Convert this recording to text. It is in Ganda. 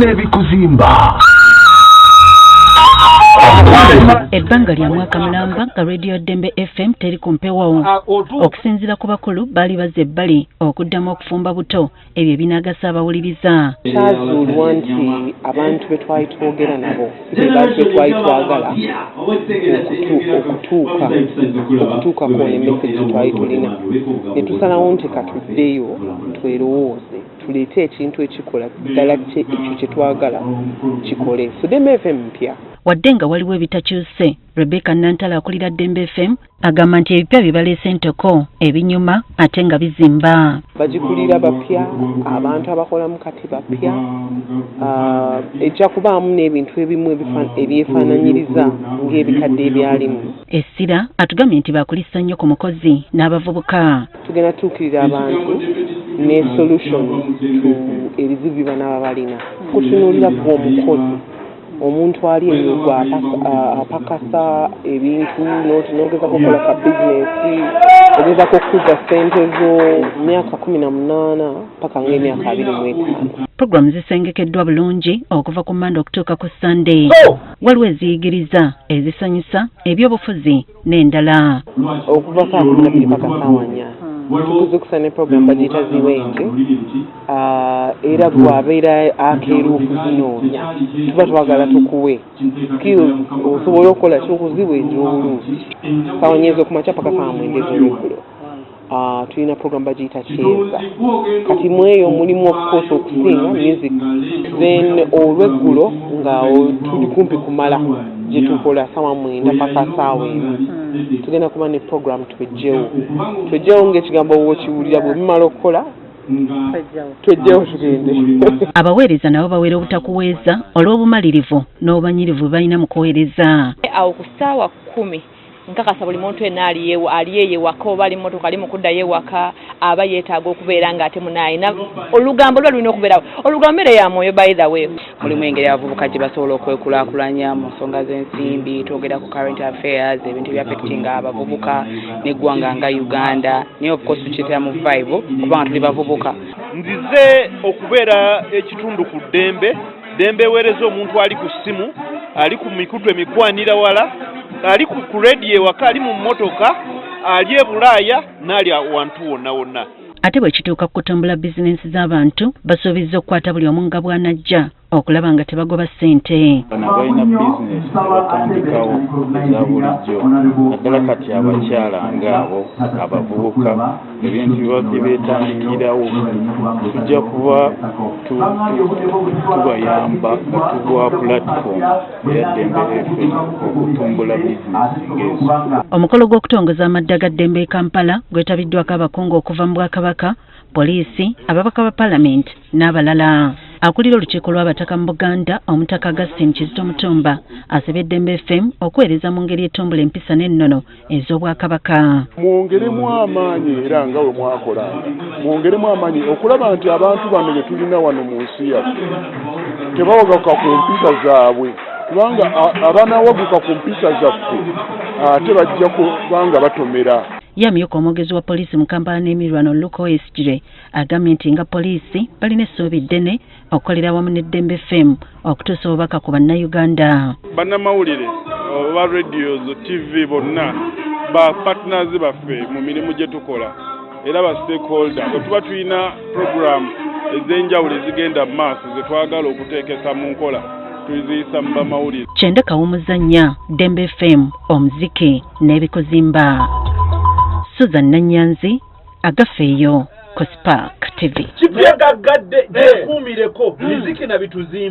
n'ebikuzimba. Ebbanga lya mwaka mulamba nga Radio Dembe FM teri kumpewawo okusinziira ku bakulu baali bazze ebbali okuddamu okufumba buto ebyo ebinaagasa abawuliriza. Kyazuulwa nti abantu be twali twogera nabo be twali twagala okutuuka ku emesegi twali tulina ne tusalawo nti katuddeyo twerowooze tuleete ekintu ekikola ddala ekyo kye twagala kikole. So Dembe FM mpya wadde nga waliwo ebitakyuse, Rebecca Nantala akulira Dembe FM agamba nti ebipya bye baleese ntoko ebinyuma ate nga bizimba. Bagikulira bapya, abantu abakolamu kati bapya, ejja kubaamu n'ebintu ebimu ebyefaananyiriza ng'ebikadde ebyalimu. Essira atugambye nti bakulisa nnyo ku mukozi n'abavubuka. Tugenda tuukirira abantu ne solution to ebizibu bye banaaba balina. Kutunuulira ku omukozi omuntu ali enyugwa apakasa ebintu n'ogeza kukola ka bizinesi ogeza kukuza ssente zo myaka 18 paka ng'emyaka 25. Programu zisengekeddwa bulungi okuva ku Monday okutuuka ku Sunday. Waliwo eziyigiriza, ezisanyusa, ebyobufuzi n'endala. Okuva saa 12 paka saa 4 tukuze okusana program bagiyita ziwenge era gwabeera akeeru okuzinoonya tuba twagala tukuwe skills osobola okukola kyokuziweeza obulungi sawanyezo kumaca paka saa 9 ez'olweggulo. Tulina program bagiyita kyeza kati mweyo mulimu okukosa okusinga music then olweggulo nga tuli kumpi kumala gye tukola sawa 9 paka saawa 1 tugenda kuba ne program twejjewo ng'ekigambo wokiwulira bwe bimala okukola twejjewo tugende. Abaweereza nabo bawera obutakuweeza olw'obumalirivu n'obumanyirivu bwe balina mu kuweereza. Awo ku ssaawa 10 nkakasa buli muntu yenna ali ewaka oba ali mmotoka ali mu kuddayo ewaka aba yeetaaga okubeera ng'ate munayina olugambo lwe lulina okubeerawo. Olugambo mmere ya mwoyo by the way. Mulimu engeri abavubuka gye basobola okwekulaakulanya mu nsonga z'ensimbi, twogera ku current affairs, ebintu ebya affectinga abavubuka n'eggwanga nga Uganda. Naye of course tukiyitira mu vibe kubanga tuli bavubuka. Nzize okubeera ekitundu ku Dembe eweereza omuntu ali ku ssimu, ali ku mikutu emigwanira wala, ali ku radio ewaka, ali mu mmotoka, ali e Bulaaya n'ali awantu wonna wonna. Ate bwe kituuka ku kutumbula bizinensi z'abantu basuubizza okukwata buli omu nga bw'anajja okulaba nga tebagoba ssente. Bano balina bizinesi batandikawo eza bulijjo naddala kati abakyala ng'abo abavubuka ebintu bibadde beetandikirawo tujja kuba tubayamba nga tuwa platform eya Dembe FM okutumbula bizinesi ng'ezo. Omukolo gw'okutongoza amadda ga Dembe Kampala gwetabiddwako abakungu okuva mu Bwakabaka, poliisi, ababaka ba Paalamenti n'abalala. Akulira olukiiko lw'abataka mu Buganda omutaka Augustine Kizito Mutumba asabye Dembe FM okuweereza mu ngeri etumbula empisa n'ennono ez'Obwakabaka. Mwongeremu amaanyi era nga bwe mwakola mwongeremu amaanyi okulaba nti abantu bano be tulina wano mu nsi yaffe tebawagaruka ku mpisa zaabwe kubanga abanawaguka ku mpisa zaffe ate bajja kubanga batomera. Yamyuka omwogezi wa poliisi mu Kampala n'emirwano Luke Oesgire agambye nti nga poliisi balina essuubi ddene okukolera wamu ne Dembe FM okutuusa obubaka ku bannayuganda. Bannamawulire oba radios, TV bonna ba partners baffe mu mirimu gye tukola era ba stakeholder bwe tuba tulina program ez'enjawulo ezigenda mu maaso ze twagala okuteekesa mu nkola tuziyisa mu bamawulire. Kyenda kawumuzannya Dembe FM omuziki n'ebikuzimba. Susan Nanyanzi agafeeyo ku Spark TV. Kipya gaggadde ekuumireko miziki na bituzimba.